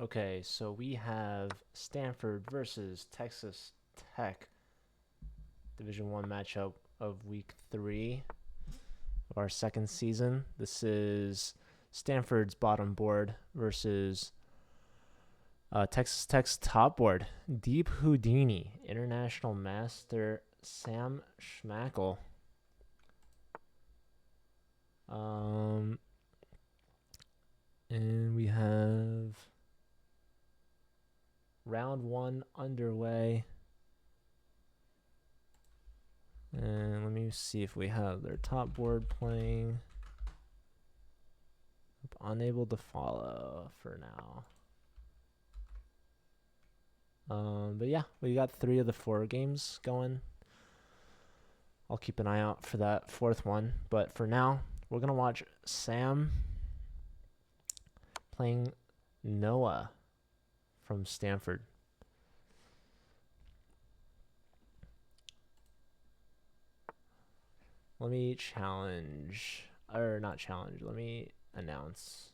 Okay, so we have Stanford versus Texas Tech, Division One matchup of Week 3 of our second season. This is Stanford's bottom board versus Texas Tech's top board. Deep Houdini, International Master Sam Schmackel. And we have round 1 underway. And let me see if we have their top board playing. Unable to follow for now. But yeah, we got 3 of the 4 games going. I'll keep an eye out for that 4th one. But for now, we're going to watch Sam playing Noah from Stanford. Let me let me announce.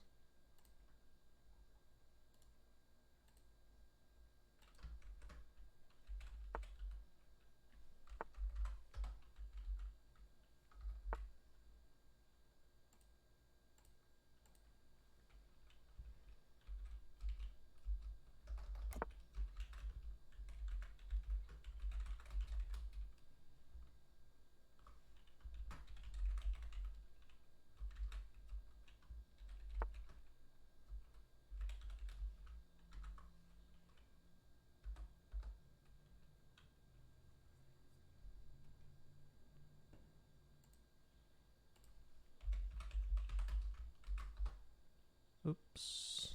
Oops.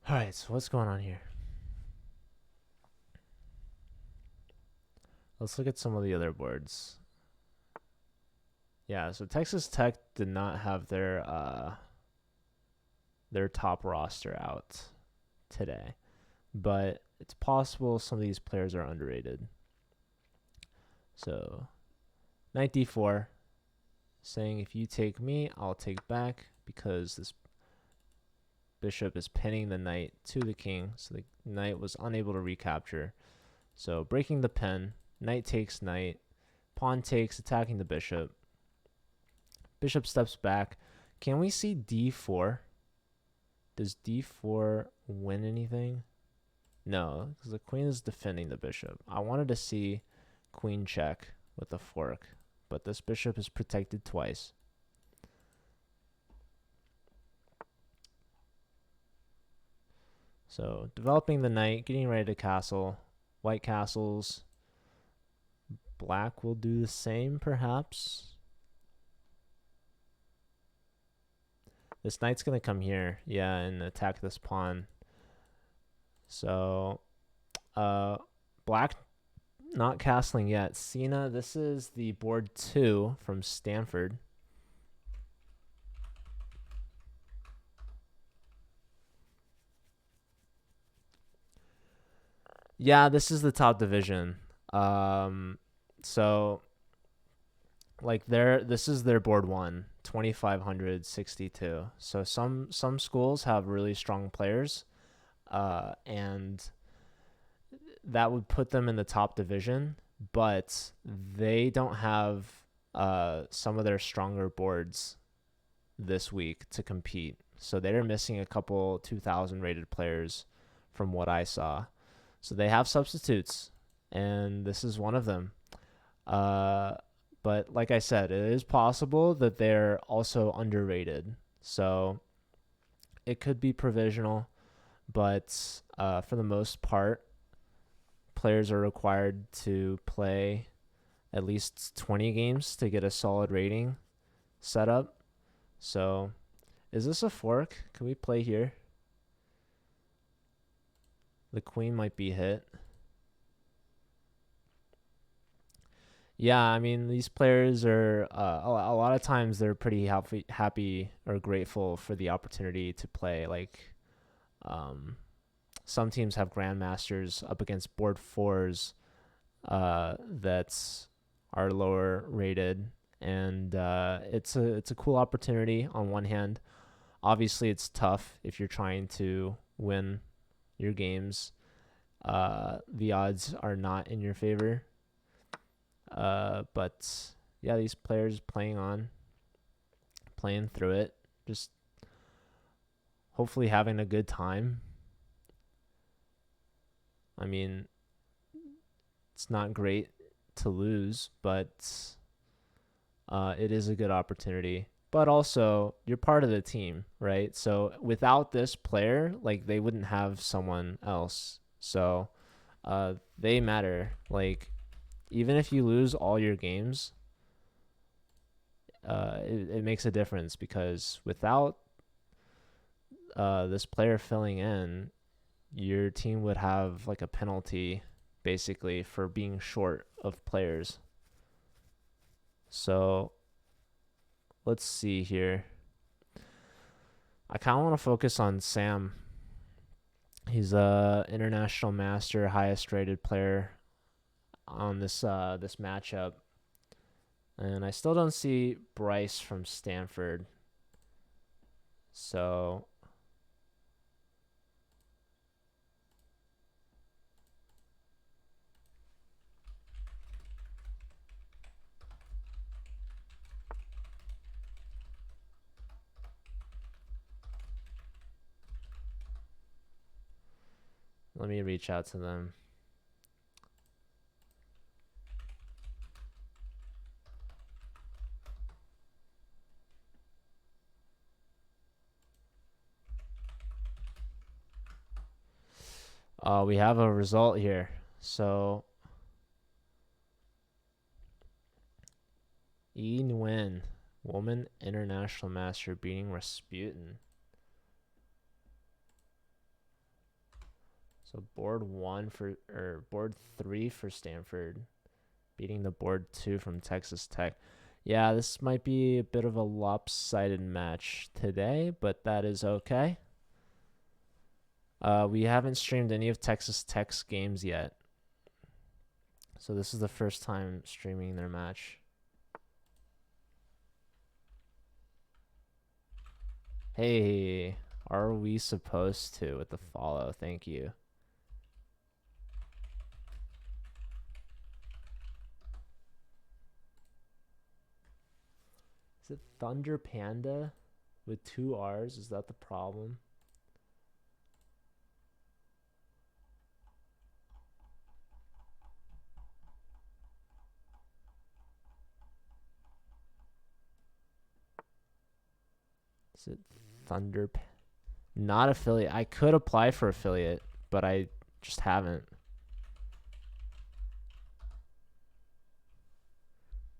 All right, so what's going on here? Let's look at some of the other boards. Yeah, so Texas Tech did not have their top roster out today, but it's possible some of these players are underrated. So, knight d4, saying if you take me, I'll take back, because this bishop is pinning the knight to the king, so the knight was unable to recapture. So breaking the pin, knight takes knight, pawn takes, attacking the bishop. Bishop steps back. Can we see d4? Does d4 win anything? No, because the queen is defending the bishop. I wanted to see queen check with the fork, but this bishop is protected twice. So developing the knight, getting ready to castle. White castles. Black will do the same, perhaps. This knight's going to come here, yeah, and attack this pawn. So, black not castling yet. Cena, this is the board 2 from Stanford. Yeah, this is the top division. So like this is their board 1, 2562. So some schools have really strong players, and that would put them in the top division, but they don't have some of their stronger boards this week to compete. So they're missing a couple 2000 rated players from what I saw. So they have substitutes, and this is one of them. But like I said, it is possible that they're also underrated. So it could be provisional, but for the most part, players are required to play at least 20 games to get a solid rating set up. So is this a fork? Can we play here? The queen might be hit. Yeah, I mean, these players are a lot of times they're pretty happy or grateful for the opportunity to play like some teams have grandmasters up against board fours that are lower rated, and it's a cool opportunity. On one hand, obviously it's tough if you're trying to win your games. The odds are not in your favor. But yeah, these players playing through it, just hopefully having a good time. I mean, it's not great to lose, but it is a good opportunity. But also, you're part of the team, right? So without this player, like, they wouldn't have someone else. So they matter. Like, even if you lose all your games, it makes a difference, because without this player filling in, your team would have like a penalty basically for being short of players. So let's see here. I kind of want to focus on Sam. He's a international master, highest rated player on this matchup. And I still don't see Bryce from Stanford. So let me reach out to them. We have a result here. So Yi Nguyen, woman international master, beating Rasputin. So board 3 for Stanford, beating the board 2 from Texas Tech. Yeah, this might be a bit of a lopsided match today, but that is okay. We haven't streamed any of Texas Tech's games yet, so this is the first time streaming their match. Hey, are we supposed to with the follow? Thank you. Is it Thunder Panda with 2 R's? Is that the problem? Is it Thunder? Not affiliate. I could apply for affiliate, but I just haven't.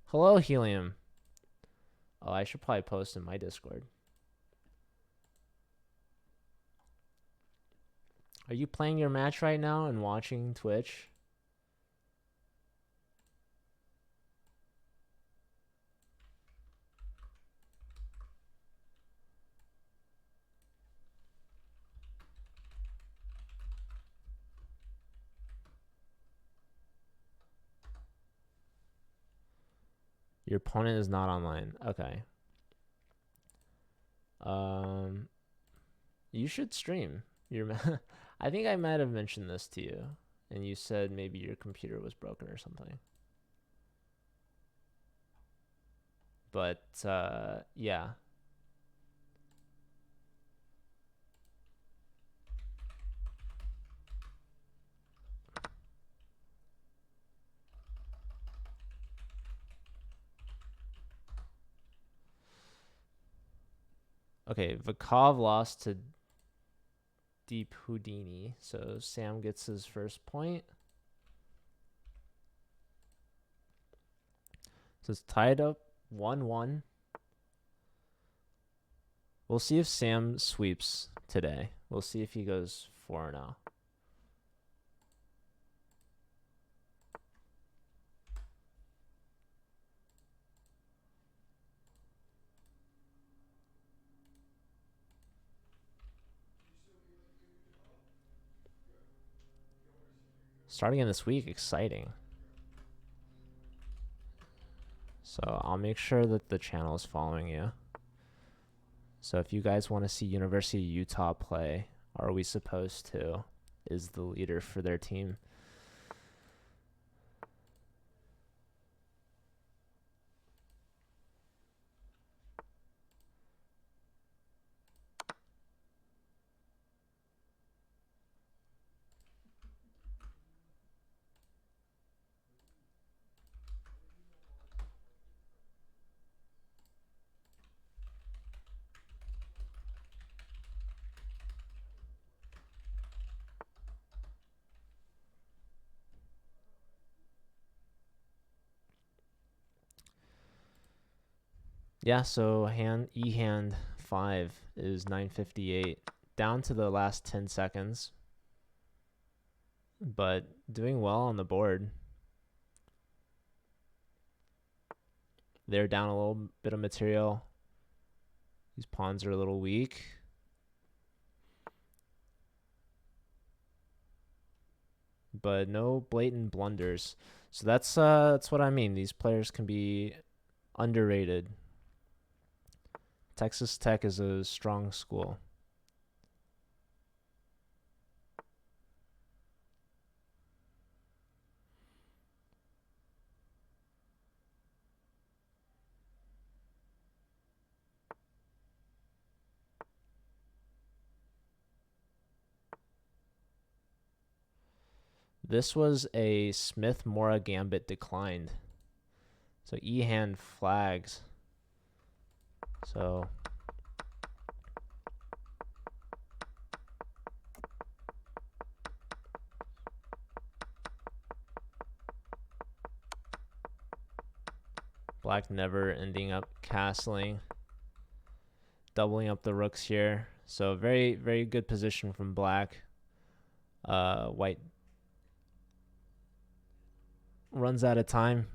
Hello, Helium. Oh, I should probably post in my Discord. Are you playing your match right now and watching Twitch? Your opponent is not online. Okay. You should stream your I think I might have mentioned this to you, and you said maybe your computer was broken or something. But yeah. Okay, Vakov lost to Deep Houdini, so Sam gets his first point. So it's tied up 1-1. We'll see if Sam sweeps today. We'll see if he goes 4-0. Starting in this week, exciting. So I'll make sure that the channel is following you. So if you guys want to see University of Utah play, Are We Supposed To is the leader for their team. Yeah, so hand 5 is 958, down to the last 10 seconds, but doing well on the board. They're down a little bit of material. These pawns are a little weak. But no blatant blunders. So that's what I mean. These players can be underrated. Texas Tech is a strong school. This was a Smith-Mora gambit declined. So E-hand flags. So Black never ending up castling. Doubling up the rooks here. So very, very good position from Black. White runs out of time.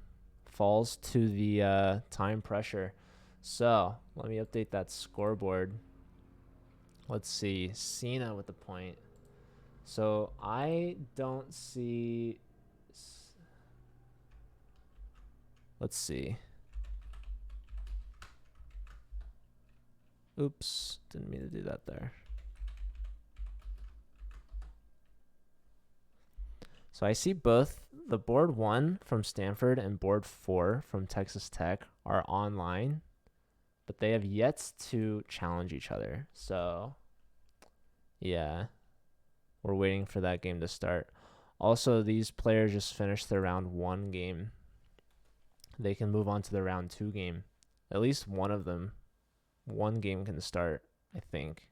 Falls to the time pressure. So let me update that scoreboard. Let's see. Cena with the point. So I don't see. Let's see. Oops. Didn't mean to do that there. So I see both the board 1 from Stanford and board 4 from Texas Tech are online, but they have yet to challenge each other. So, yeah, we're waiting for that game to start. Also, these players just finished their round 1 game. They can move on to the round 2 game. At least one of them. One game can start, I think.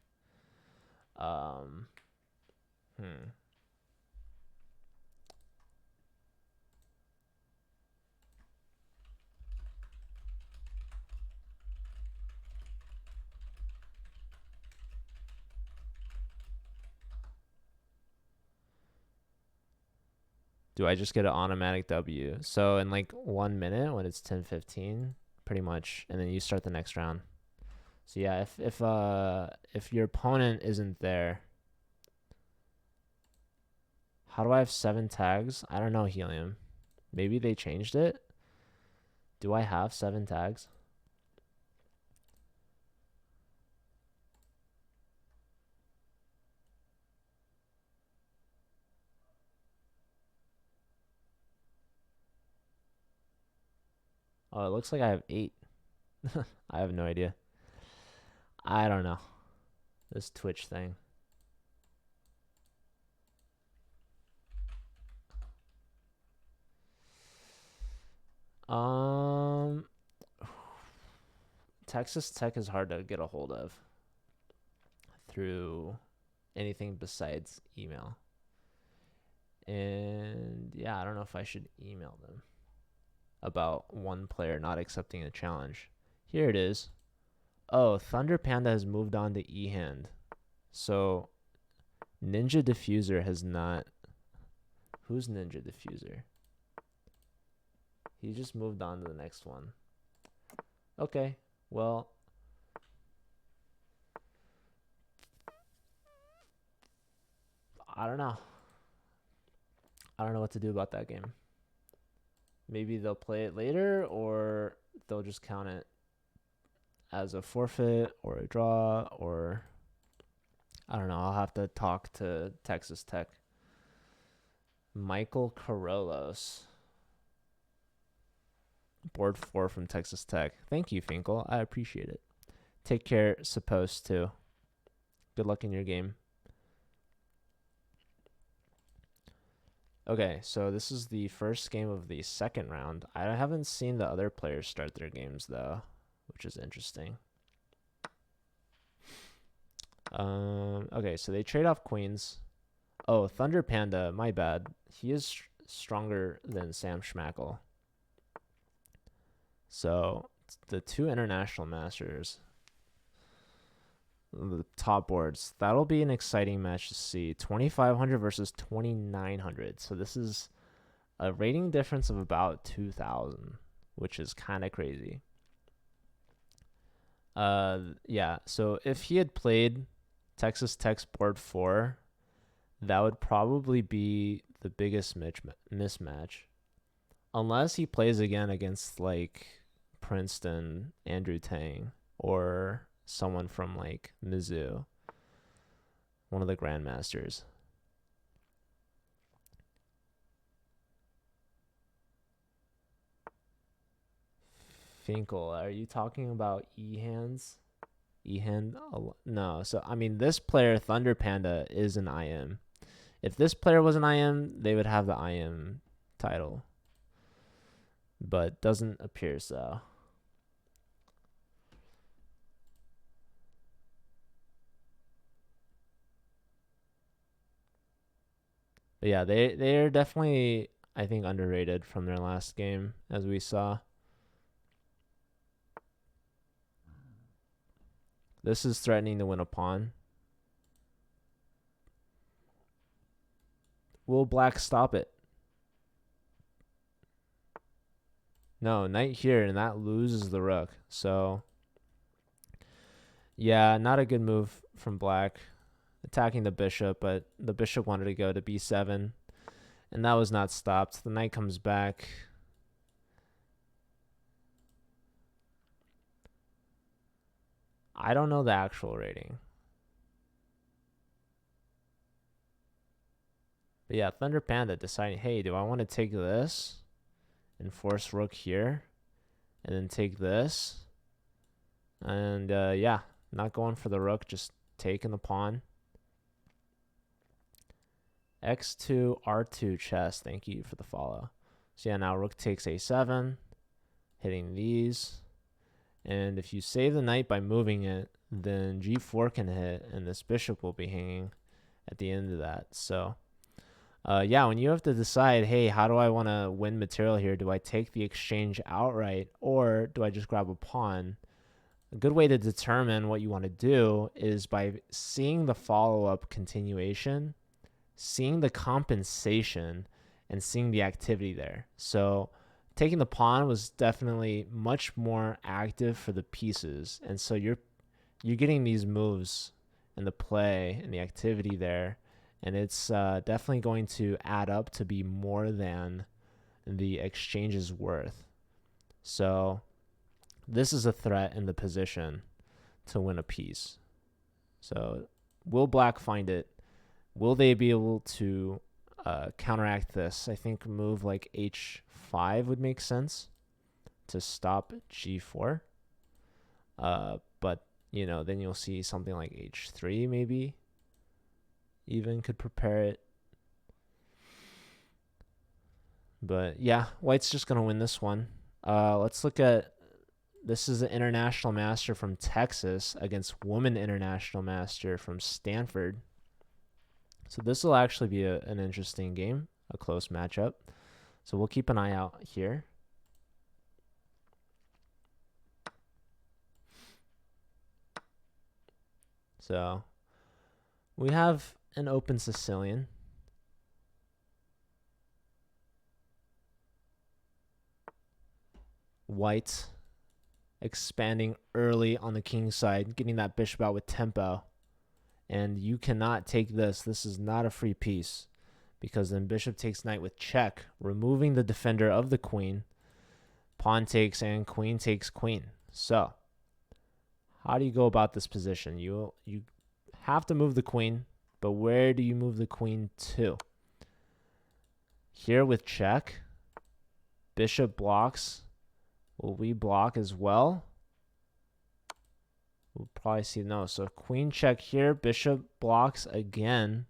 Do I just get an automatic W? So in like 1 minute when it's 10:15, pretty much, and then you start the next round. So yeah, if your opponent isn't there, how do I have 7 tags? I don't know, Helium. Maybe they changed it. Do I have 7 tags? Oh, it looks like I have 8. I have no idea. I don't know. This Twitch thing. Texas Tech is hard to get a hold of through anything besides email. And yeah, I don't know if I should email them about one player not accepting a challenge. Here it is. Oh, Thunder Panda has moved on to E-hand. So Ninja Diffuser has not. Who's Ninja Diffuser? He just moved on to the next one. Okay, well. I don't know. I don't know what to do about that game. Maybe they'll play it later, or they'll just count it as a forfeit or a draw, or I don't know. I'll have to talk to Texas Tech. Michael Carollos. Board 4 from Texas Tech. Thank you, Finkel. I appreciate it. Take care, supposed to. Good luck in your game. Okay, so this is the first game of the second round. I haven't seen the other players start their games, though, which is interesting. Okay, so they trade off queens. Oh, Thunder Panda, my bad. He is stronger than Sam Schmackel. So the two international masters, the top boards, that'll be an exciting match to see. 2,500 versus 2,900. So this is a rating difference of about 2,000, which is kind of crazy. Yeah, so if he had played Texas Tech's board 4, that would probably be the biggest mismatch. Unless he plays again against, like, Princeton, Andrew Tang, or someone from, like, Mizzou, one of the grandmasters. Finkel, are you talking about E-hands? E-hand? No. So, I mean, this player, Thunder Panda, is an IM. If this player was an IM, they would have the IM title. But doesn't appear so. But yeah, they are definitely, I think, underrated from their last game, as we saw. This is threatening to win a pawn. Will black stop it? No, knight here, and that loses the rook. So, yeah, not a good move from black. Attacking the bishop, but the bishop wanted to go to b7, and that was not stopped. The knight comes back. I don't know the actual rating. But yeah, Thunder Panda deciding, hey, do I want to take this and force rook here and then take this? And yeah, not going for the rook, just taking the pawn. X2, R2 chess. Thank you for the follow. So yeah, now rook takes a7, hitting these. And if you save the knight by moving it, then g4 can hit, and this bishop will be hanging at the end of that. So yeah, when you have to decide, hey, how do I want to win material here? Do I take the exchange outright, or do I just grab a pawn? A good way to determine what you want to do is by seeing the follow-up continuation, seeing the compensation, and seeing the activity there. So taking the pawn was definitely much more active for the pieces, and so you're getting these moves and the play and the activity there, and it's definitely going to add up to be more than the exchange is worth. So this is a threat in the position to win a piece. So will black find it? Will they be able to counteract this? I think move like h5 would make sense to stop g4. But, you know, then you'll see something like h3 maybe even could prepare it. But yeah, white's just going to win this one. Let's look at, this is an international master from Texas against woman international master from Stanford. So this will actually be an interesting game, a close matchup. So we'll keep an eye out here. So we have an open Sicilian. White expanding early on the king side, getting that bishop out with tempo. And you cannot take this. This is not a free piece. because then bishop takes knight with check, removing the defender of the queen. Pawn takes and queen takes queen. So how do you go about this position? You have to move the queen, but where do you move the queen to? Here with check, bishop blocks. Will we block as well? We'll probably see no. So queen check here, bishop blocks again.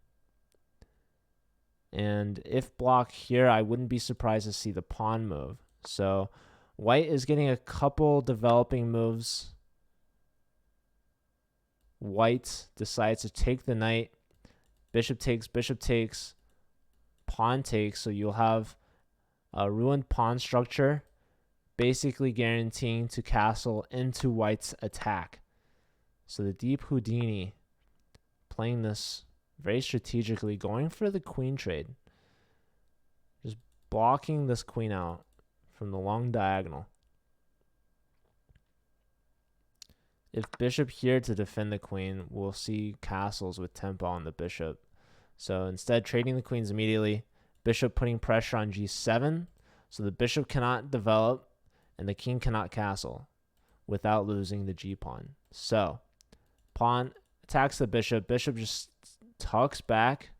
And if block here, I wouldn't be surprised to see the pawn move. So white is getting a couple developing moves. White decides to take the knight. Bishop takes, pawn takes. So you'll have a ruined pawn structure, basically guaranteeing to castle into white's attack. So the deep Houdini playing this very strategically, going for the queen trade. Just blocking this queen out from the long diagonal. If bishop here to defend the queen, we'll see castles with tempo on the bishop. So instead, trading the queens immediately, bishop putting pressure on g7, so the bishop cannot develop and the king cannot castle without losing the g-pawn. So pawn attacks the bishop. Bishop just tucks back,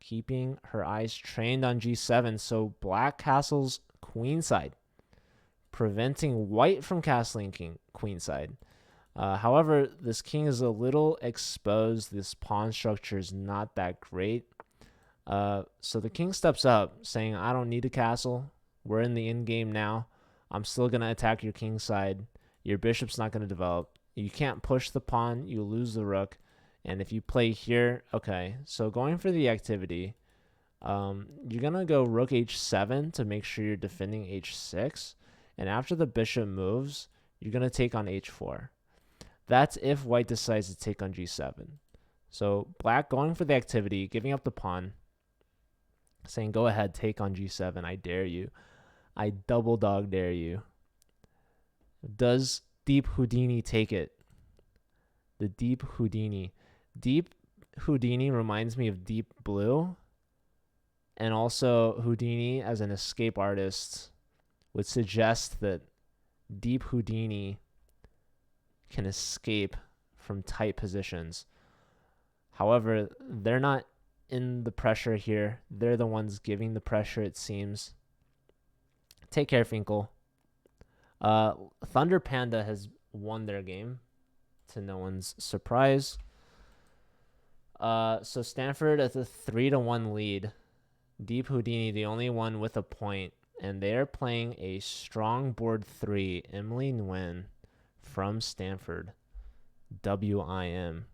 keeping her eyes trained on g7. So black castles queenside, preventing white from castling queenside. However, this king is a little exposed. This pawn structure is not that great. So the king steps up, saying, I don't need a castle. We're in the end game now. I'm still going to attack your king side. Your bishop's not going to develop. You can't push the pawn. You lose the rook. And if you play here, okay. So going for the activity, you're going to go rook h7 to make sure you're defending h6. And after the bishop moves, you're going to take on h4. That's if white decides to take on g7. So black going for the activity, giving up the pawn, saying, go ahead, take on g7. I dare you. I double dog dare you. Does deep Houdini take it? The deep Houdini. Deep Houdini reminds me of Deep Blue. And also Houdini as an escape artist would suggest that deep Houdini can escape from tight positions. However, they're not in the pressure here. They're the ones giving the pressure, it seems. Take care, Finkel. Thunder Panda has won their game, to no one's surprise. So Stanford at the 3-1 lead. Deep Houdini, the only one with a point. And they're playing a strong board 3, Emily Nguyen from Stanford. WIM.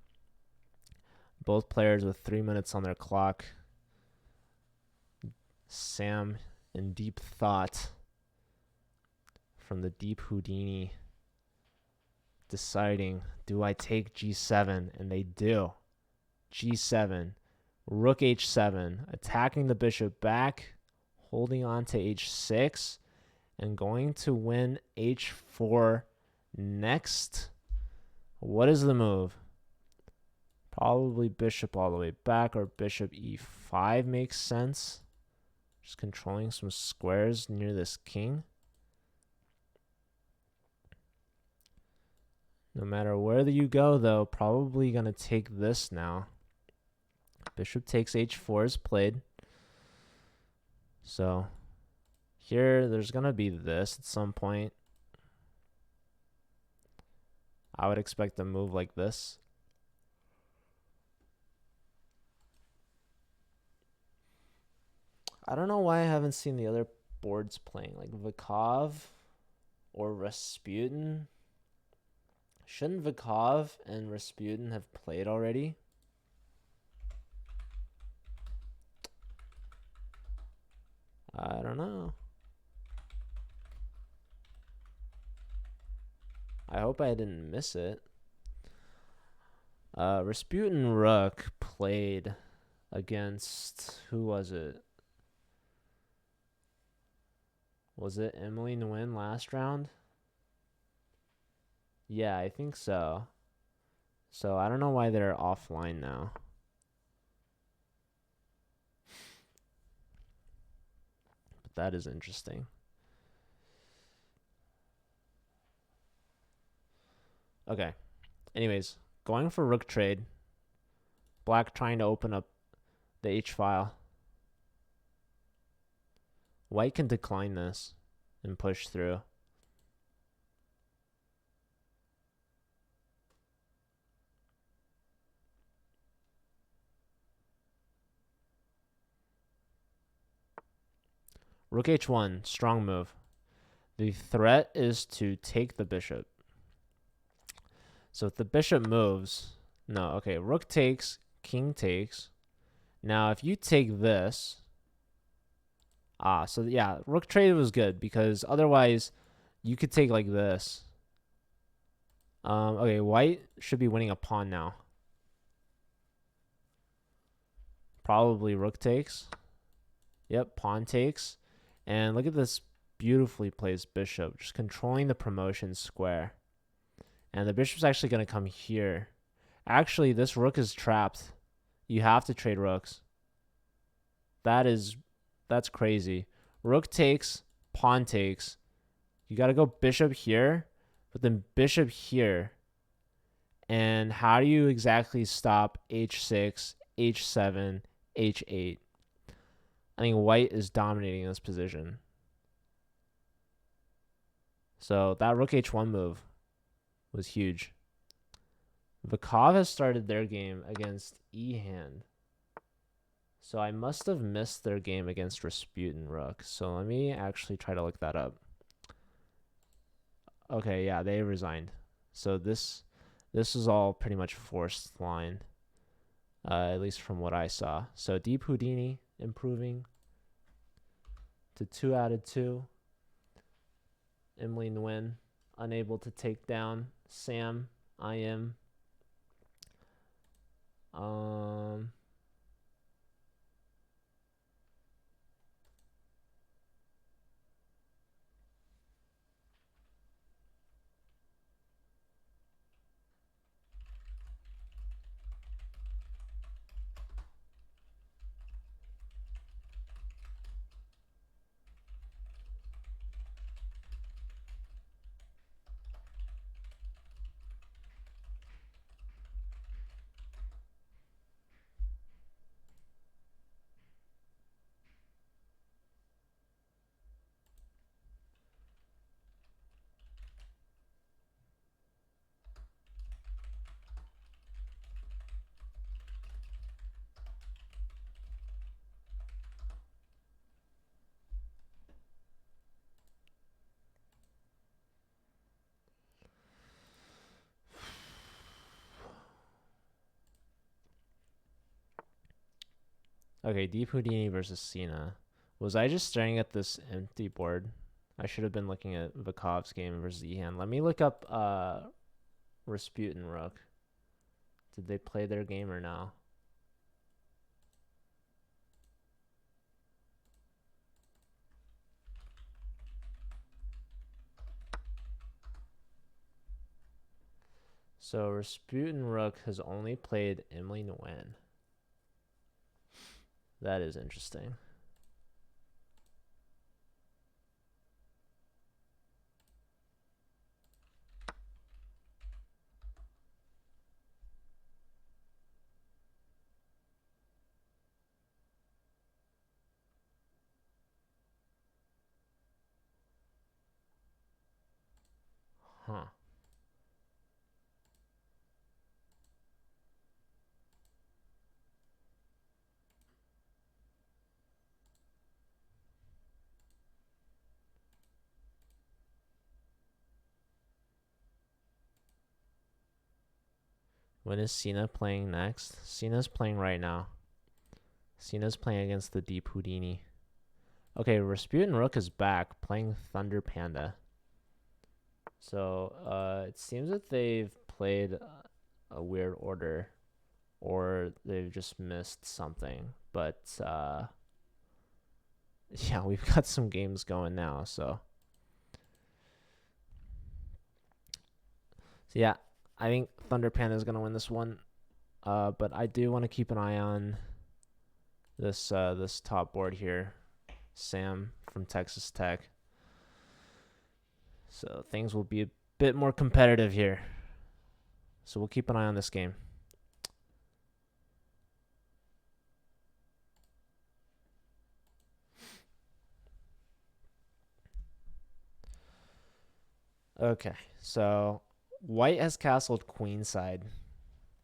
Both players with 3 minutes on their clock. Sam in deep thought from the deep Houdini, deciding, do I take g7? And they do. g7, rook h7, attacking the bishop back, holding on to h6, and going to win h4 next. What is the move? Probably bishop all the way back, or bishop e5 makes sense. Just controlling some squares near this king. No matter where you go, though, probably going to take this now. Bishop takes h4 is played. So here, there's going to be this at some point. I would expect a move like this. I don't know why I haven't seen the other boards playing, like Vikov or Rasputin. Shouldn't Vikov and Rasputin have played already? I don't know. I hope I didn't miss it. Rasputin Rook played against, who was it? Was it Emily Nguyen last round? Yeah, I think so. So I don't know why they're offline now. That is interesting. Okay. Anyways, going for rook trade. Black trying to open up the H file. White can decline this and push through. Rook H1, strong move. The threat is to take the bishop. So if the bishop moves, no, okay, rook takes, king takes. Now if you take this, so yeah, rook trade was good because otherwise you could take like this. Okay, white should be winning a pawn now. Probably rook takes. Yep, pawn takes. And look at this beautifully placed bishop, just controlling the promotion square. And the bishop's actually going to come here. Actually, this rook is trapped. You have to trade rooks. That's crazy. Rook takes, pawn takes. You got to go bishop here, but then bishop here. And how do you exactly stop h6, h7, h8? I think white is dominating this position. So that rook h1 move was huge. Vakov has started their game against E-hand. So I must have missed their game against Rasputin Rook. So let me actually try to look that up. Okay, yeah, they resigned. So this is all pretty much forced line, at least from what I saw. So Deep Houdini improving to 2 out of 2. Emily Nguyen unable to take down Sam IM. Okay, Deep Houdini versus Cena. Was I just staring at this empty board? I should have been looking at Vakov's game versus E-hand. Let me look up Rasputin Rook. Did they play their game or no? So Rasputin Rook has only played Emily Nguyen. That is interesting. Huh. When is Cena playing next? Cena's playing right now. Cena's playing against the Deep Houdini. Okay, Rasputin Rook is back playing Thunder Panda. So it seems that they've played a weird order, or they've just missed something. But yeah, we've got some games going now. So yeah, I think Thunder Panda is gonna win this one. But I do want to keep an eye on this this top board here. Sam from Texas Tech. So things will be a bit more competitive here. So we'll keep an eye on this game. Okay, so white has castled queenside,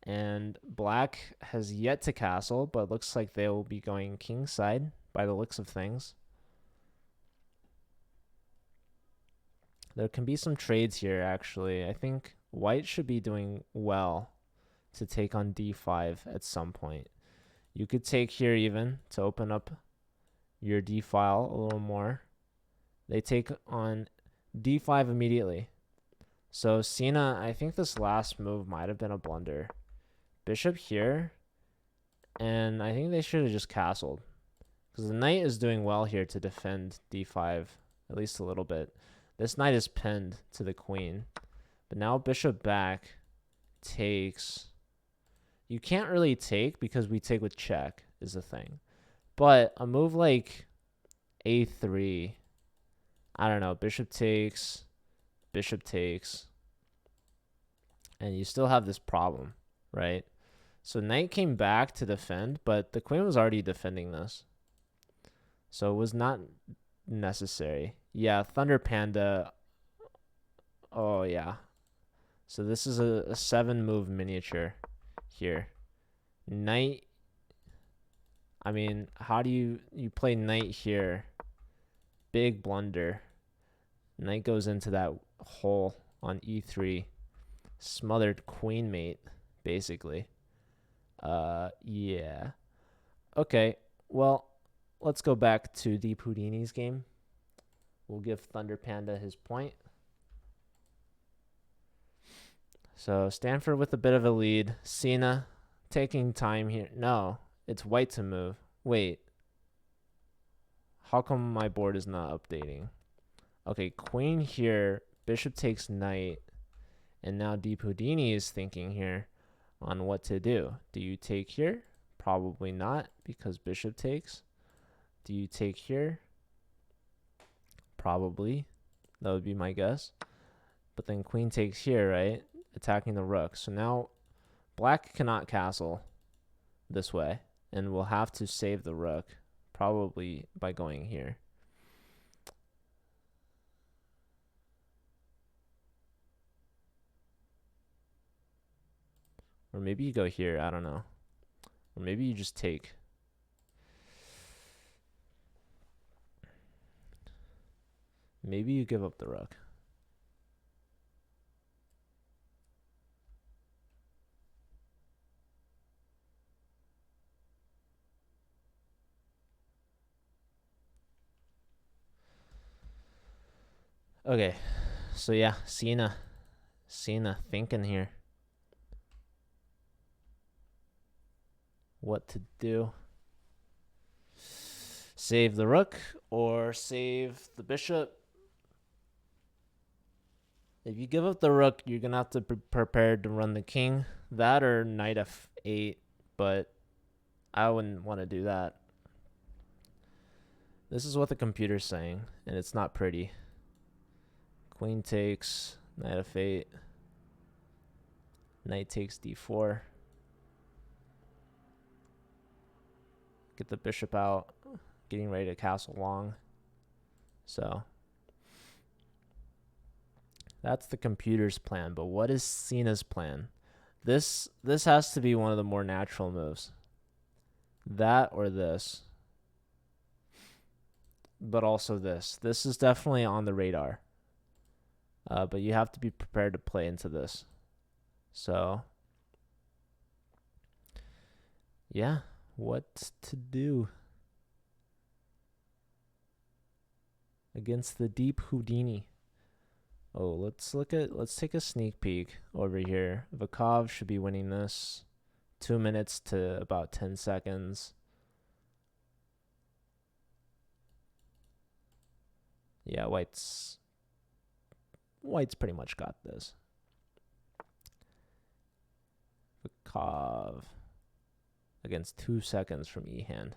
and black has yet to castle, but looks like they will be going kingside by the looks of things. There can be some trades here, actually. I think white should be doing well to take on d5 at some point. You could take here even to open up your d file a little more. They take on d5 immediately. So Sina, I think this last move might have been a blunder. Bishop here, and I think they should have just castled, because the knight is doing well here to defend d5, at least a little bit. This knight is pinned to the queen, but now bishop back takes. You can't really take because we take with check is the thing. But a move like a3, I don't know, bishop takes, and you still have this problem, right? So knight came back to defend, but the queen was already defending this. So it was not necessary. Yeah, Thunder Panda. Oh, yeah. So this is a 7-move miniature here. Knight. I mean, how do you play knight here? Big blunder. Knight goes into that hole on e3. Smothered queen mate, basically. Yeah. Okay, well, let's go back to Deep Houdini's game. We'll give Thunder Panda his point. So Stanford with a bit of a lead. Sina taking time here. No, it's white to move. Wait. How come my board is not updating? Okay, queen here. Bishop takes knight. And now Deep Houdini is thinking here on what to do. Do you take here? Probably not, because bishop takes. Do you take here? Probably. That would be my guess. But then queen takes here, right? Attacking the rook. So now black cannot castle this way, and we'll have to save the rook, probably by going here. Or maybe you go here, I don't know. Or maybe you just take. Maybe you give up the rook. Okay, so yeah, Sina thinking here. What to do. Save the rook or save the bishop. If you give up the rook, you're going to have to be prepared to run the king. That or knight f8, but I wouldn't want to do that. This is what the computer's saying, and it's not pretty. Queen takes, knight f8. Knight takes d4. Get the bishop out, getting ready to castle long. So that's the computer's plan, but what is Sina's plan? This has to be one of the more natural moves. That or this. But also this. This is definitely on the radar. But you have to be prepared to play into this. So, yeah, what to do against the Deep Houdini? Oh, let's take a sneak peek over here. Vakov should be winning this. 2 minutes to about 10 seconds. Yeah, White's pretty much got this. Vakov against 2 seconds from E-hand.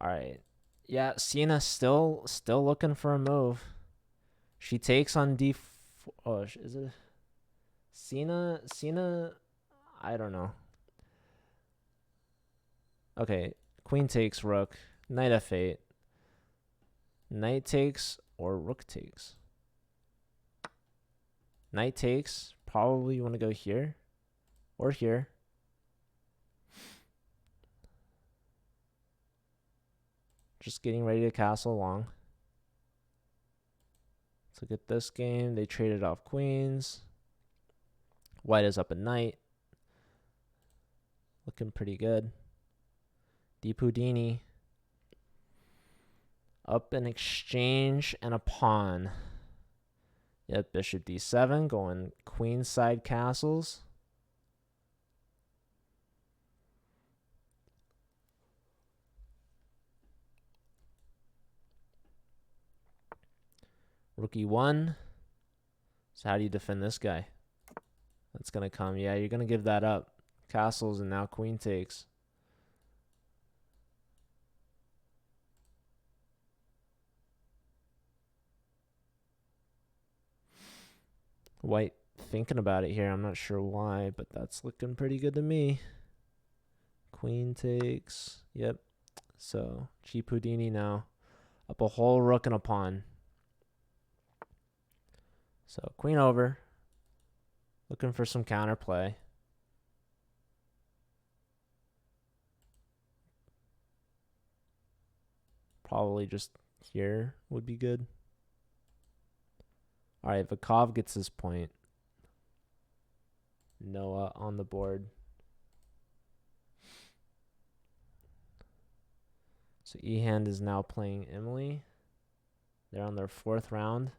All right. Yeah, Cena still looking for a move. She takes on D4. Oh, is it Cena? I don't know. Okay, queen takes rook, knight f8, knight takes or rook takes. Knight takes. Probably you want to go here or here. Just getting ready to castle along. Let's look at this game. They traded off queens. White is up a knight. Looking pretty good. Dipudini up an exchange and a pawn. Yep, bishop d7 going queenside castles. Rook e1. So how do you defend this guy? That's going to come. Yeah, you're going to give that up. Castles and now queen takes. White thinking about it here. I'm not sure why, but that's looking pretty good to me. Queen takes. Yep. So Chipudini now up a whole rook and a pawn. So queen over. Looking for some counterplay. Probably just here would be good. All right, Vakov gets his point. Noah on the board. So Ehand is now playing Emily. They're on their 4th round.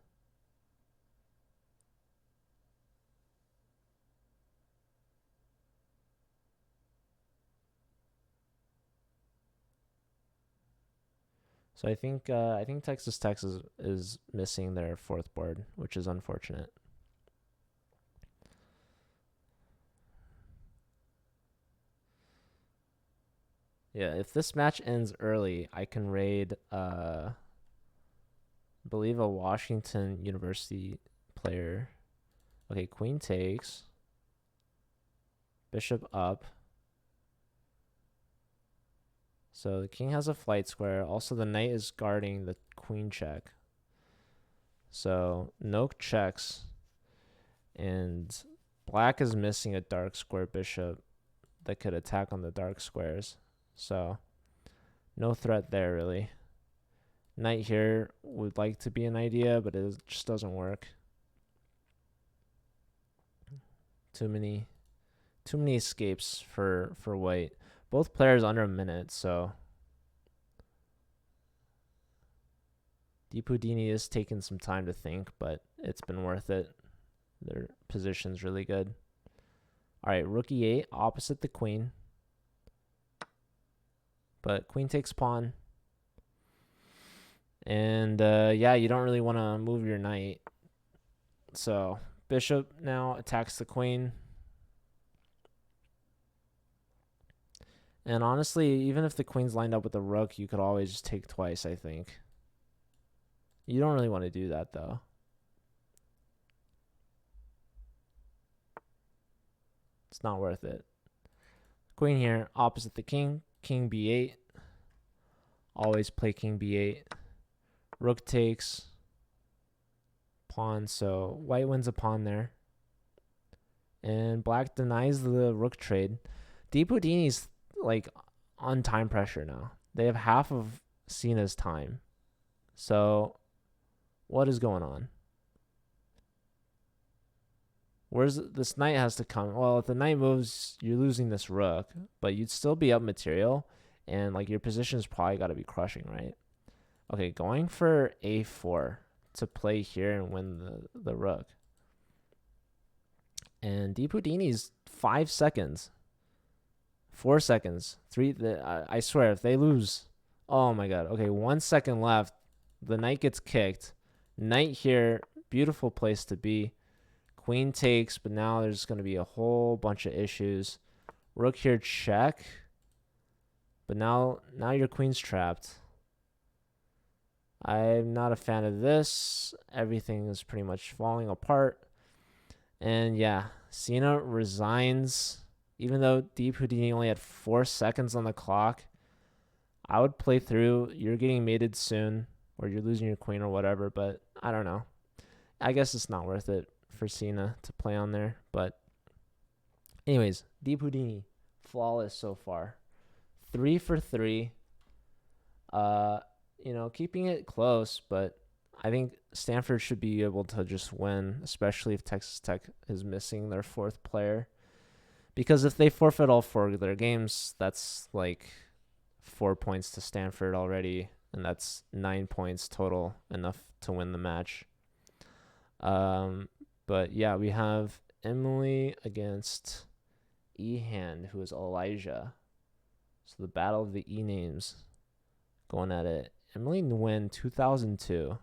So I think Texas Tech is missing their 4th board, which is unfortunate. Yeah, if this match ends early, I can raid I believe a Washington University player. Okay, queen takes. Bishop up. So the king has a flight square. Also, the knight is guarding the queen check. So no checks. And black is missing a dark square bishop that could attack on the dark squares. So no threat there, really. Knight here would like to be an idea, but it just doesn't work. Too many escapes for white. Both players under a minute, so Dipudini is taking some time to think, but it's been worth it. Their position's really good. All right, rook e8 opposite the queen. But queen takes pawn. And yeah, you don't really want to move your knight. So bishop now attacks the queen. And honestly, even if the queen's lined up with the rook, you could always just take twice, I think. You don't really want to do that, though. It's not worth it. Queen here, opposite the king. King b8. Always play king b8. Rook takes. Pawn, so white wins a pawn there. And black denies the rook trade. Dipudini's like on time pressure now. They have half of Cena's time. So what is going on? Where's this knight has to come? Well, if the knight moves, you're losing this rook, but you'd still be up material, and like your position's probably got to be crushing, right? Okay, going for a4 to play here and win the rook. And Dipudini's 5 seconds. 4 seconds. 3. I swear, if they lose, oh my god. Okay, 1 second left. The knight gets kicked. Knight here, beautiful place to be. Queen takes, but now there's going to be a whole bunch of issues. Rook here, check. But now your queen's trapped. I'm not a fan of this. Everything is pretty much falling apart. And yeah, Cena resigns. Even though Deep Houdini only had 4 seconds on the clock, I would play through. You're getting mated soon, or you're losing your queen or whatever, but I don't know. I guess it's not worth it for Cena to play on there. But anyways, Deep Houdini, flawless so far. 3 for 3. Keeping it close, but I think Stanford should be able to just win, especially if Texas Tech is missing their 4th player. Because if they forfeit all 4 of their games, that's like 4 points to Stanford already, and that's 9 points total, enough to win the match. But yeah, we have Emily against Ehan, who is Elijah. So the battle of the E names going at it. Emily win 2002.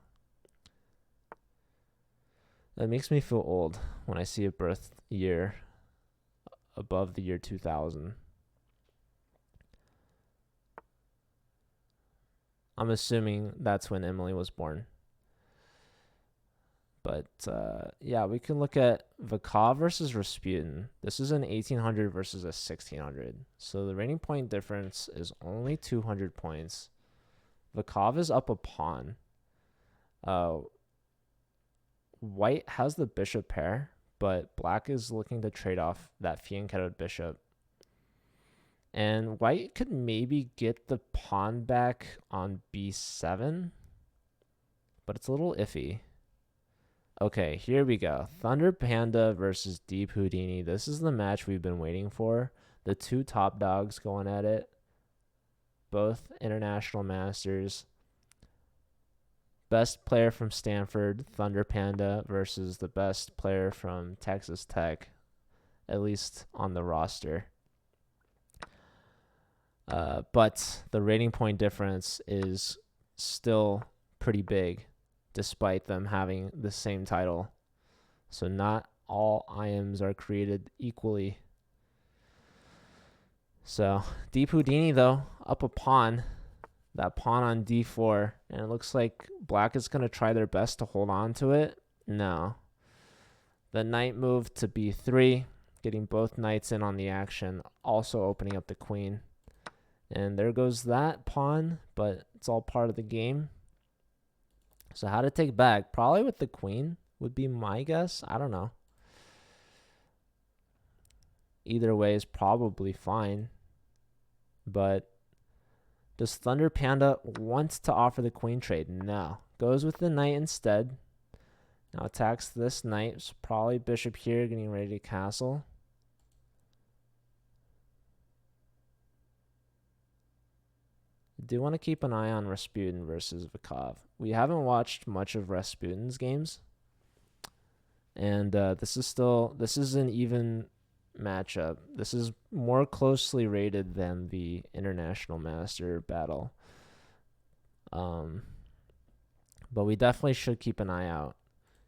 That makes me feel old when I see a birth year above the year 2000. I'm assuming that's when Emily was born. But yeah, we can look at Vakov versus Rasputin. This is an 1800 versus a 1600. So the rating point difference is only 200 points. Vakov is up a pawn. White has the bishop pair, but black is looking to trade off that fianchettoed bishop. And white could maybe get the pawn back on b7, but it's a little iffy. Okay, here we go. Thunder Panda versus Deep Houdini. This is the match we've been waiting for. The 2 top dogs going at it. Both international masters. Best player from Stanford, Thunder Panda, versus the best player from Texas Tech, at least on the roster. But the rating point difference is still pretty big, despite them having the same title. So not all IMs are created equally. So Deep Houdini, though, up a pawn. That pawn on d4, and it looks like black is going to try their best to hold on to it. No. The knight moved to b3, getting both knights in on the action, also opening up the queen. And there goes that pawn, but it's all part of the game. So how to take back? Probably with the queen would be my guess. I don't know. Either way is probably fine. But does Thunder Panda want to offer the queen trade? No. Goes with the knight instead. Now attacks this knight. So probably bishop here, getting ready to castle. I do want to keep an eye on Rasputin versus Vakov. We haven't watched much of Rasputin's games. And this is an even matchup. This is more closely rated than the International Master battle. But we definitely should keep an eye out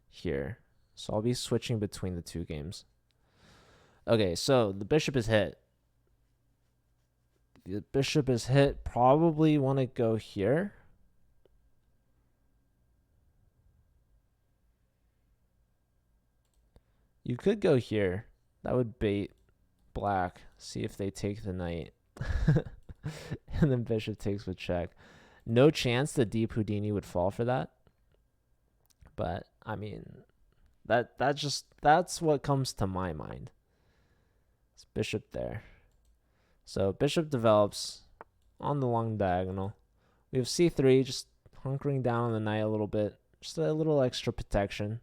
here. So I'll be switching between the 2 games. Okay, so the bishop is hit. The bishop is hit. Probably want to go here. You could go here. That would bait black. See if they take the knight. And then bishop takes with check. No chance that Deep Houdini would fall for that. But I mean, that's what comes to my mind. It's bishop there. So bishop develops on the long diagonal. We have c3, just hunkering down on the knight a little bit. Just a little extra protection.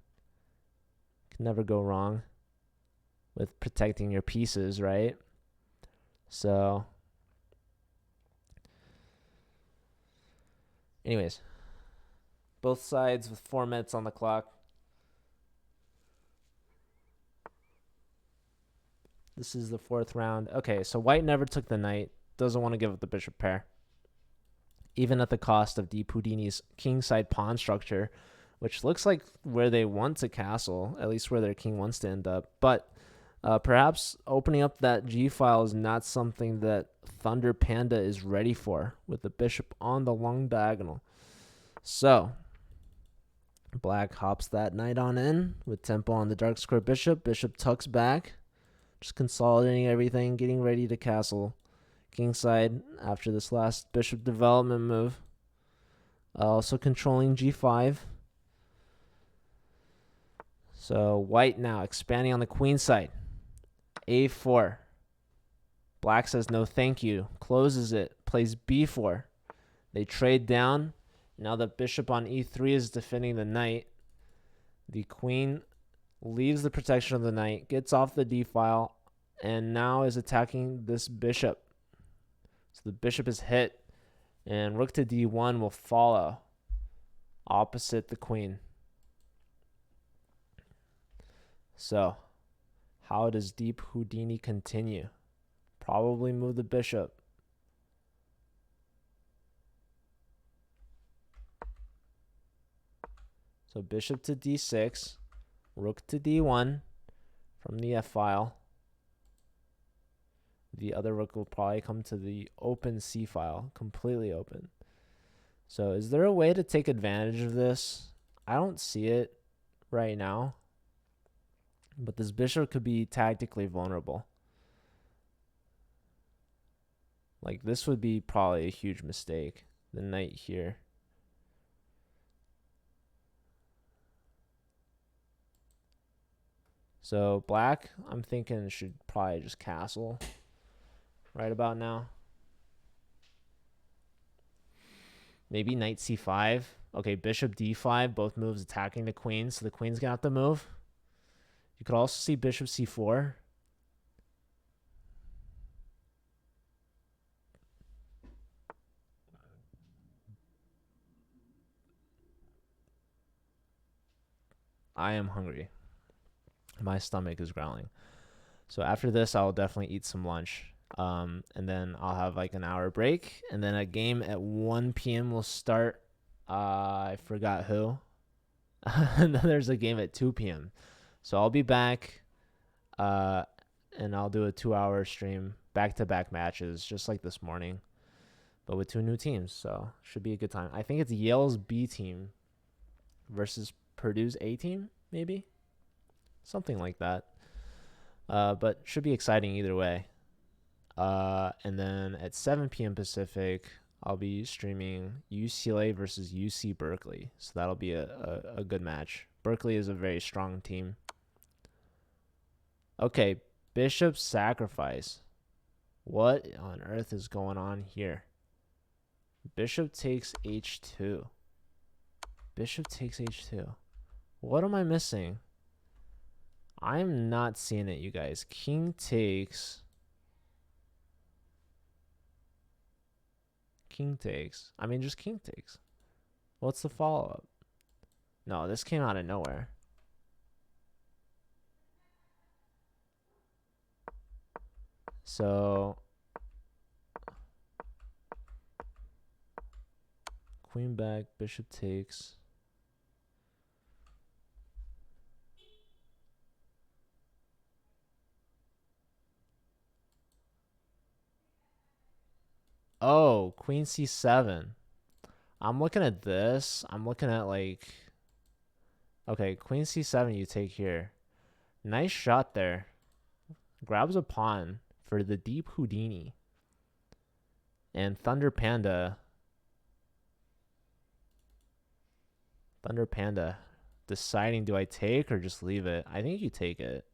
Can never go wrong with protecting your pieces, right? So anyways, both sides with 4 minutes on the clock. This is the 4th round. Okay, so white never took the knight. Doesn't want to give up the bishop pair. Even at the cost of Deep Houdini's kingside pawn structure, which looks like where they want to castle, at least where their king wants to end up. But Perhaps opening up that G file is not something that Thunder Panda is ready for with the bishop on the long diagonal. So, black hops that knight on in with tempo on the dark square bishop. Bishop tucks back, just consolidating everything, getting ready to castle kingside after this last bishop development move. Also controlling G5. So white now expanding on the queen side. A4. Black says no thank you. Closes it. Plays B4. They trade down. Now the bishop on E3 is defending the knight. The queen leaves the protection of the knight, gets off the D file, and now is attacking this bishop. So the bishop is hit, and rook to D1 will follow opposite the queen. So, how does Deep Houdini continue? Probably move the bishop. So bishop to D6, rook to D1 from the F file. The other rook will probably come to the open C file, completely open. So is there a way to take advantage of this? I don't see it right now. But this bishop could be tactically vulnerable. Like, this would be probably a huge mistake. The knight here. So black, I'm thinking should probably just castle right about now. Maybe knight c5. Okay, bishop d5, both moves attacking the queen, so the queen's gonna have to move. You could also see bishop c4. I am hungry. My stomach is growling. So after this, I'll definitely eat some lunch. And then I'll have like an hour break. And then a game at 1 p.m. will start. I forgot who. And then there's a game at 2 p.m. So I'll be back. And I'll do a 2-hour stream. Back-to-back matches, just like this morning. But with 2 new teams. So should be a good time. I think it's Yale's B team versus Purdue's A team, maybe? Something like that. But should be exciting either way. And then at 7 p.m. Pacific, I'll be streaming UCLA versus UC Berkeley. So that'll be a good match. Berkeley is a very strong team. Okay, bishop sacrifice. What on earth is going on here? Bishop takes h2. Bishop takes h2. What am I missing? I'm not seeing it, you guys. King takes. King takes. I mean, just king takes. What's the follow-up? No, this came out of nowhere. So, queen back, bishop takes. Oh, queen c7. I'm looking at this. I'm looking at like... Okay, queen c7 you take here. Nice shot there. Grabs a pawn for the Deep Houdini. And Thunder Panda deciding, do I take or just leave it? I think you take it.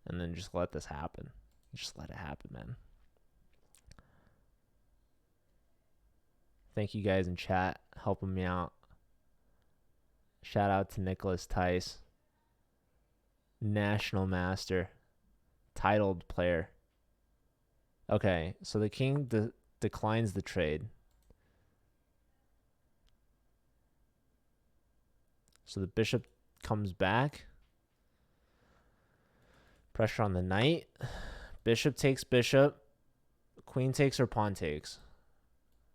And then just let this happen. Just let it happen, man. Thank you guys in chat helping me out. Shout out to Nicholas Tice. National master. Titled player. Okay, so the king declines the trade. So the bishop comes back. Pressure on the knight. Bishop takes bishop. Queen takes or pawn takes.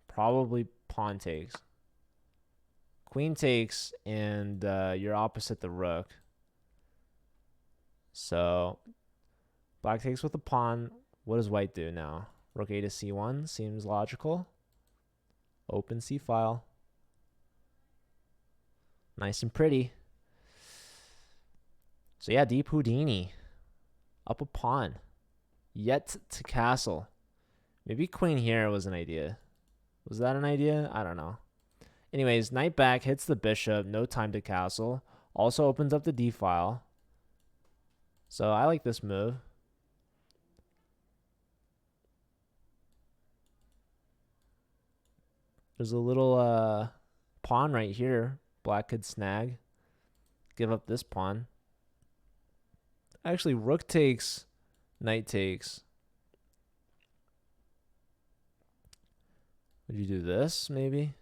Probably pawn takes. Queen takes, and you're opposite the rook. So black takes with a pawn. What does white do now? Rook a to c1 seems logical. Open c file. Nice and pretty. So yeah, deep Houdini. Up a pawn. Yet to castle. Maybe queen here was an idea. Was that an idea? I don't know. Anyways, knight back hits the bishop. No time to castle. Also opens up the d file. So I like this move. There's a little pawn right here. Black could snag. Give up this pawn. Actually, rook takes, knight takes. Would you do this, maybe?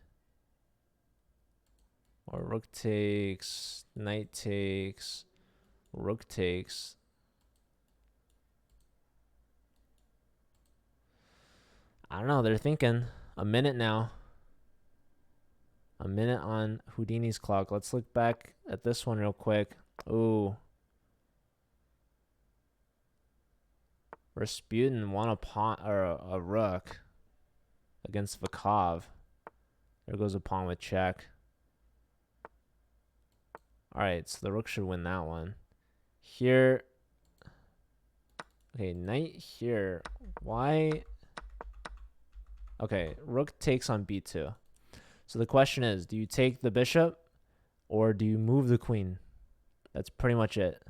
Or rook takes, knight takes, rook takes. I don't know. They're thinking. A minute now. A minute on Houdini's clock. Let's look back at this one real quick. Ooh. Rasputin won a pawn or a rook against Vakov. There goes a pawn with check. Alright, so the rook should win that one. Here. Okay, knight here. Why? Okay, rook takes on b2. So the question is, do you take the bishop or do you move the queen? That's pretty much it.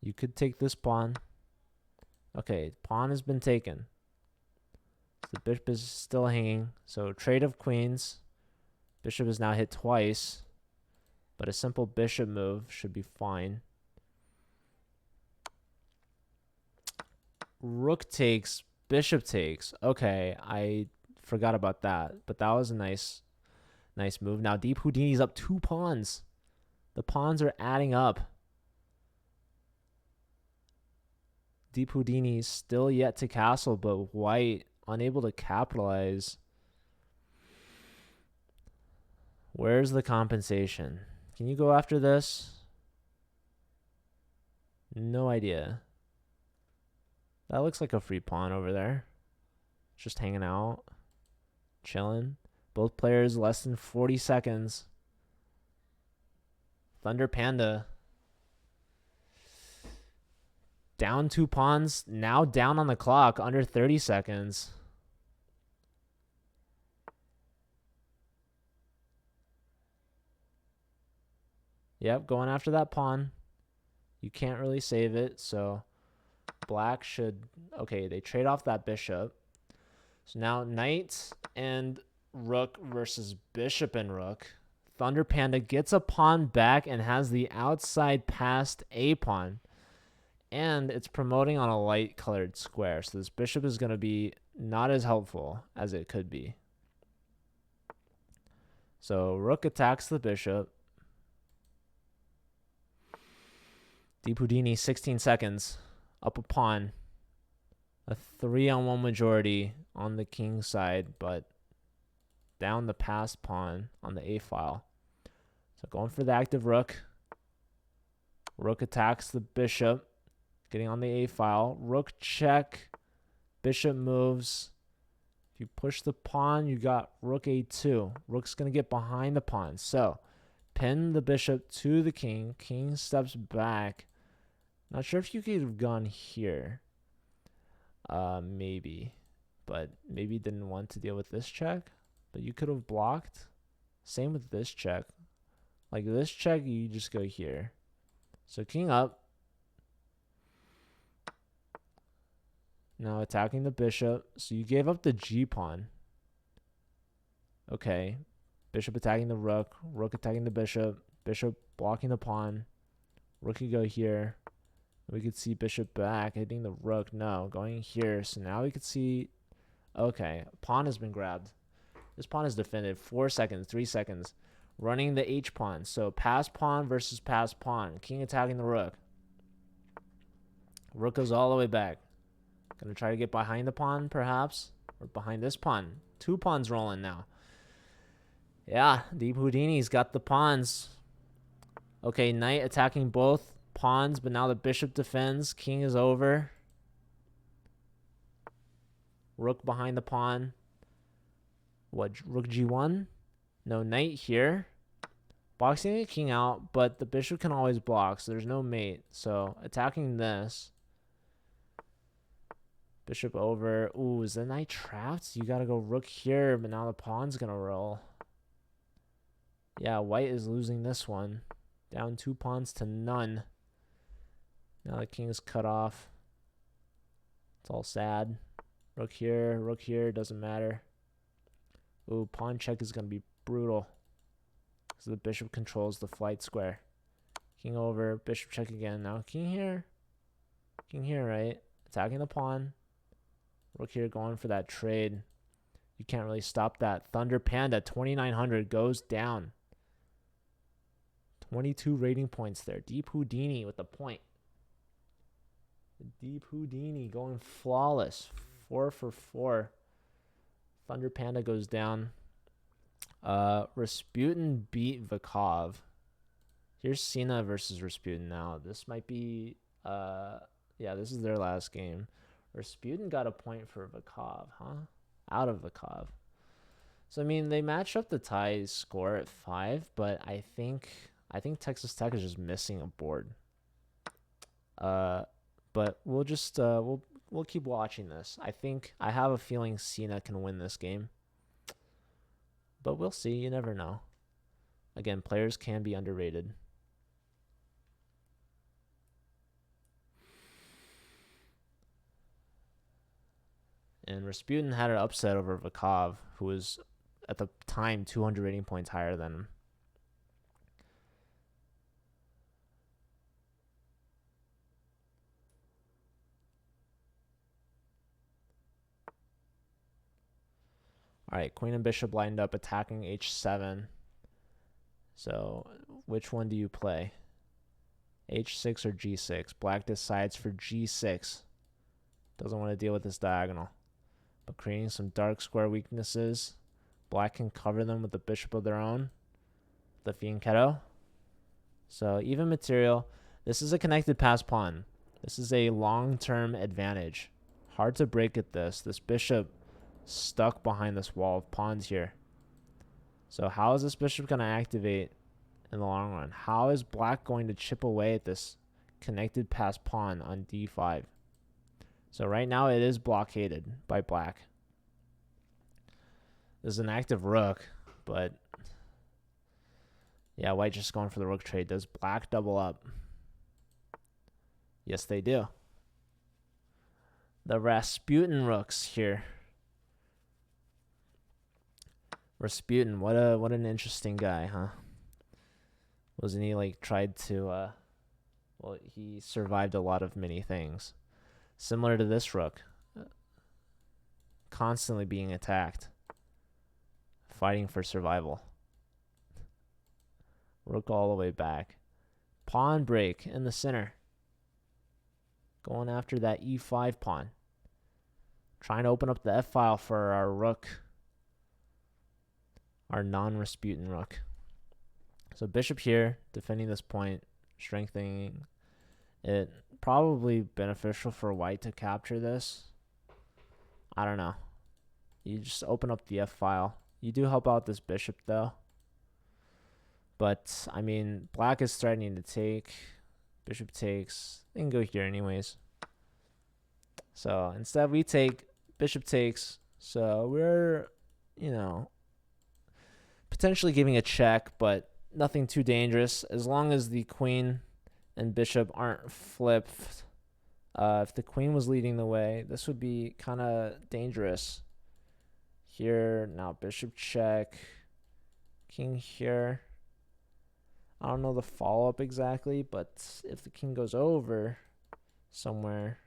You could take this pawn. Okay, pawn has been taken. The bishop is still hanging. So trade of queens. Bishop is now hit twice. But a simple bishop move should be fine. Rook takes, bishop takes. Okay, I forgot about that. But that was a nice move. Now deep Houdini's up 2 pawns. The pawns are adding up. Deep Houdini's still yet to castle, but white unable to capitalize. Where's the compensation? Can you go after this? No idea. That looks like a free pawn over there. Just hanging out. Chilling. Both players less than 40 seconds. Thunder Panda. Down 2 pawns. Now down on the clock. Under 30 seconds. Yep, going after that pawn. You can't really save it, so black should... Okay, they trade off that bishop. So now knight and rook versus bishop and rook. Thunder Panda gets a pawn back and has the outside passed a pawn. And it's promoting on a light colored square. So this bishop is going to be not as helpful as it could be. So rook attacks the bishop. Deep Houdini, 16 seconds. Up a pawn. A 3-on-1 majority on the king side, but down the passed pawn on the a file. So going for the active rook. Rook attacks the bishop. Getting on the a file. Rook check. Bishop moves. If you push the pawn, you got rook a2. Rook's going to get behind the pawn. So pin the bishop to the king. King steps back. Not sure if you could have gone here. Maybe. But maybe didn't want to deal with this check. But you could have blocked. Same with this check. Like this check, you just go here. So king up. Now attacking the bishop. So you gave up the g-pawn. Okay. Bishop attacking the rook. Rook attacking the bishop. Bishop blocking the pawn. Rook could go here. We could see bishop back hitting the rook. No, going here. So now we could see... Okay, pawn has been grabbed. This pawn is defended. 4 seconds, 3 seconds. Running the h-pawn. So pass pawn versus pass pawn. King attacking the rook. Rook goes all the way back. Gonna try to get behind the pawn, perhaps? Or behind this pawn. 2 pawns rolling now. Yeah, Deep Houdini's got the pawns. Okay, knight attacking both pawns, but now the bishop defends. King is over. Rook behind the pawn. What, rook g1? No, knight here. Boxing the king out, but the bishop can always block, so there's no mate. So attacking this. Bishop over. Ooh, is the knight trapped? You gotta go rook here, but now the pawn's gonna roll. Yeah, white is losing this one. Down 2 pawns to none. Now the king is cut off. It's all sad. Rook here, doesn't matter. Ooh, pawn check is gonna be brutal. So the bishop controls the flight square. King over, bishop check again. Now king here, right? Attacking the pawn. Rook here going for that trade. You can't really stop that. Thunder Panda, 2,900 goes down. 22 rating points there. Deep Houdini with the point. Deep Houdini going flawless. 4 for 4. Thunder Panda goes down. Rasputin beat Vakov. Here's Sina versus Rasputin now. This might be, yeah, this is their last game. Rasputin got a point for Vakov, huh? Out of Vakov. So, I mean, they matched up the tie score at 5, but I think Texas Tech is just missing a board. But we'll just, we'll keep watching this. I have a feeling Sina can win this game. But we'll see. You never know. Again, players can be underrated. And Rasputin had an upset over Vakov, who was, at the time, 200 rating points higher than him. All right, queen and bishop lined up attacking h7. So which one do you play? h6 or g6? Black decides for g6. Doesn't want to deal with this diagonal. But creating some dark square weaknesses. Black can cover them with the bishop of their own. The fianchetto. So even material. This is a connected pass pawn. This is a long-term advantage. Hard to break at this. This bishop stuck behind this wall of pawns here. So how is this bishop going to activate in the long run? How is black going to chip away at this connected pass pawn on d5? So right now it is blockaded by black. There's an active rook, but yeah, white just going for the rook trade. Does black double up? Yes, they do. The Rasputin rooks here. Rasputin, what an interesting guy, huh? Wasn't he like tried to well, he survived a lot of many things. Similar to this rook. Constantly being attacked. Fighting for survival. Rook all the way back. Pawn break in the center. Going after that e5 pawn. Trying to open up the f-file for our rook. Our non-Rasputin rook. So bishop here, defending this point, strengthening it. Probably beneficial for white to capture this. I don't know. You just open up the f-file. You do help out this bishop though. But, I mean, black is threatening to take. Bishop takes. They can go here anyways. So instead we take, bishop takes. So we're, you know, potentially giving a check, but nothing too dangerous. As long as the queen and bishop aren't flipped. If the queen was leading the way, this would be kind of dangerous. Here, now bishop check. King here. I don't know the follow-up exactly, but if the king goes over somewhere,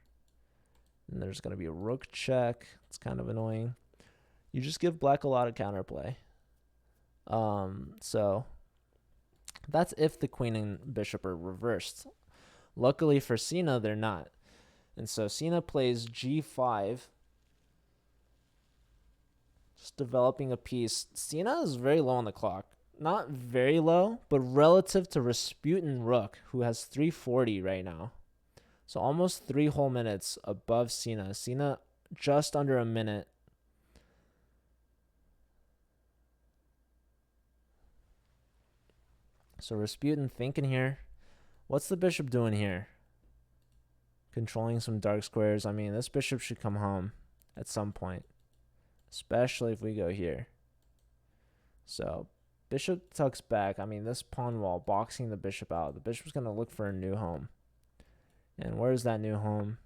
then there's going to be a rook check. It's kind of annoying. You just give black a lot of counterplay. So that's if the queen and bishop are reversed. Luckily for Sina, they're not. And so Sina plays g5. Just developing a piece. Sina is very low on the clock. not very low, but relative to Rasputin Rook, who has 340 right now. So almost 3 whole minutes above Cena. Cena just under a minute. So Rasputin thinking here. What's the bishop doing here? Controlling some dark squares. I mean, this bishop should come home at some point, especially if we go here. So bishop tucks back. I mean, this pawn wall boxing the bishop out. The bishop's going to look for a new home. And where's that new home?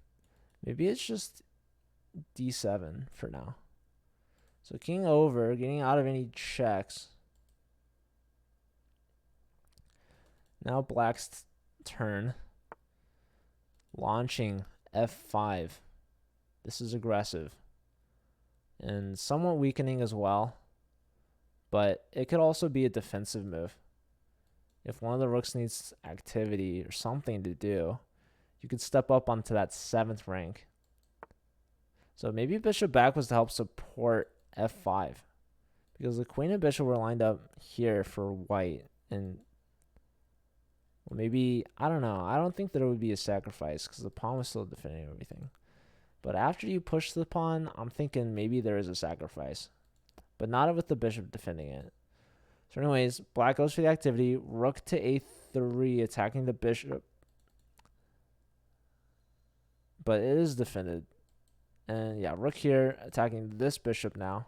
Maybe it's just d7 for now. So king over, getting out of any checks. Now black's turn. Launching f5. This is aggressive. And somewhat weakening as well. But it could also be a defensive move. If one of the rooks needs activity or something to do, you could step up onto that 7th rank. So maybe bishop back was to help support f5. Because the queen and bishop were lined up here for white. And well, maybe, I don't know. I don't think there would be a sacrifice because the pawn was still defending everything. But after you push the pawn, I'm thinking maybe there is a sacrifice. But not with the bishop defending it. So anyways, black goes for the activity. Rook to a3, attacking the bishop. But it is defended. And yeah, rook here, attacking this bishop now.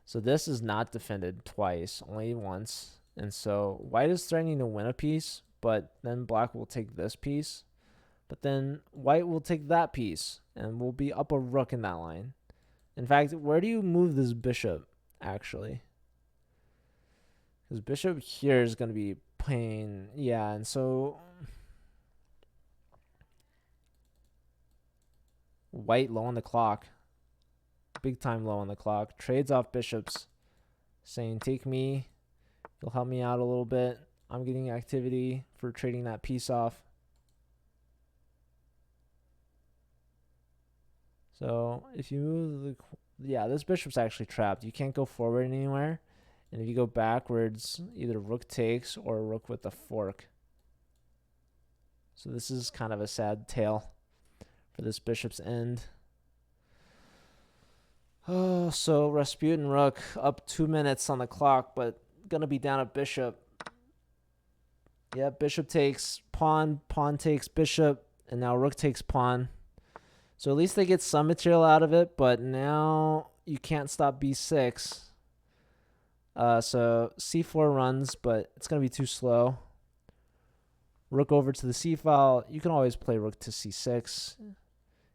So this is not defended twice, only once. And so white is threatening to win a piece, but then black will take this piece. But then white will take that piece, and we'll be up a rook in that line. In fact, where do you move this bishop, actually? Because bishop here is going to be pain. Yeah, and so white low on the clock. Big time low on the clock. Trades off bishops, saying, take me. You'll help me out a little bit. I'm getting activity for trading that piece off. So if you move the... Yeah, this bishop's actually trapped. You can't go forward anywhere. And if you go backwards, either rook takes or rook with a fork. So this is kind of a sad tale for this bishop's end. Oh, so Rasputin rook up 2 minutes on the clock, but gonna be down a bishop. Yeah, bishop takes pawn, pawn takes bishop, and now rook takes pawn. So at least they get some material out of it, but now you can't stop b6. So c4 runs, but it's going to be too slow. Rook over to the c file. You can always play rook to c6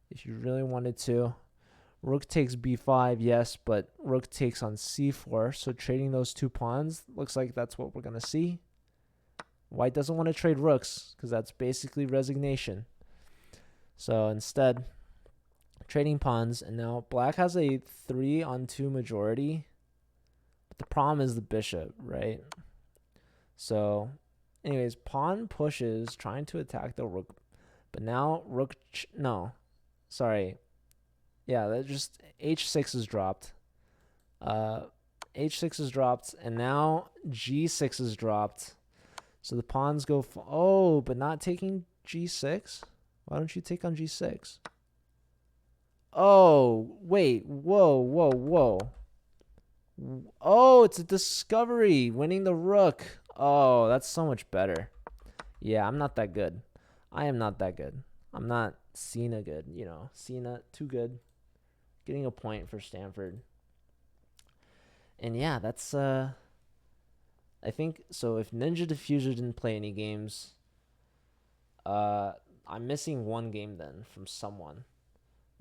if you really wanted to. Rook takes b5, yes, but rook takes on c4. So trading those 2 pawns, looks like that's what we're going to see. White doesn't want to trade rooks because that's basically resignation. So instead, trading pawns, and now black has a 3-on-2 majority. But the problem is the bishop, right? So anyways, pawn pushes, trying to attack the rook. But now rook, no, sorry. Yeah, that just h6 is dropped. H6 is dropped, and now g6 is dropped. So the pawns go, oh, but not taking g6? Why don't you take on g6? Oh, wait, whoa, whoa, whoa. Oh, it's a discovery, winning the rook. Oh, that's so much better. Yeah, I'm not that good. I am not that good. I'm not Cena good, you know. Cena, too good. Getting a point for Stanford. And yeah, that's, I think, so if Ninja Diffuser didn't play any games, I'm missing 1 game then from someone.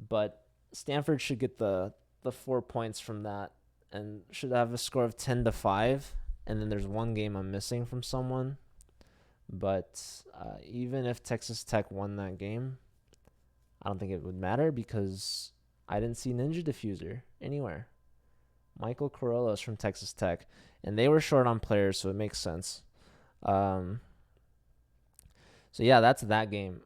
But Stanford should get the 4 points from that and should have a score of 10-5. And then there's 1 game I'm missing from someone. But even if Texas Tech won that game, I don't think it would matter because I didn't see Ninja Diffuser anywhere. Michael Corollas from Texas Tech. And they were short on players, so it makes sense. So yeah, that's that game.